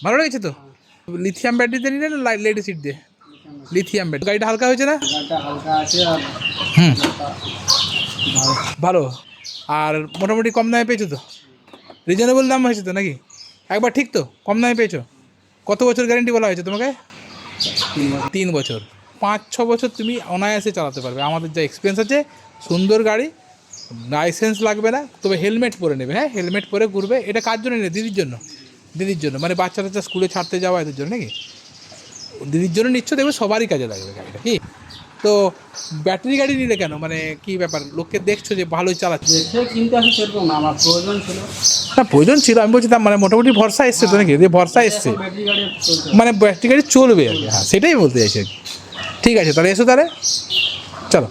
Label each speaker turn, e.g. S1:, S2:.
S1: ভালো লেগেছে তো? লিথিয়াম ব্যাটারিতে নিলে না লেড সিট দিয়ে? Lithium battery. গাড়িটা হালকা হয়েছে না?
S2: গাড়িটা হালকা আছে আর
S1: হুম,
S2: ভালো।
S1: ভালো। আর মোটামুটি কম দামে পেয়েছো তো? রিজনেবল দাম হয়েছে তো নাকি? একবার ঠিক তো কম দামে পেয়েছো? কত বছর গ্যারেন্টি বলা হয়েছে তোমাকে? 3 বছর। 5-6 বছর তুমি অনায়াসে চালাতে পারবে। আমাদের যা এক্সপিরিয়েন্স আছে, সুন্দর গাড়ি, লাইসেন্স লাগবে না, তবে হেলমেট পরে নেবে। হ্যাঁ, হেলমেট পরে ঘুরবে। এটা কার জন্য নেবে? দিদির জন্য। দিদির জন্য মানে বাচ্চা টাচ্চা স্কুলে ছাড়তে যাওয়া এদের জন্য নাকি? দিদির জন্য নিচ্ছ, দেখবে সবারই কাজে লাগবে গাড়িটা। কি তো ব্যাটারি গাড়ি নিলে কেন, মানে কি ব্যাপার? লোককে দেখছো যে ভালোই চালাচ্ছে।
S2: দেখে কিনতে আসে সেরকম না, আমার প্রয়োজন ছিল।
S1: না, প্রয়োজন ছিল, আমি বলছি তার মানে মোটামুটি ভরসা এসছে তো নাকি? দিয়ে ভরসা এসছে
S2: এখন ব্যাটারি গাড়ি চলছে।
S1: মানে ব্যাটারি গাড়ি চলবে আর কি। হ্যাঁ, সেটাই বলতে চাইছি আর কি। ঠিক আছে, তাহলে এসো তাহলে, চলো।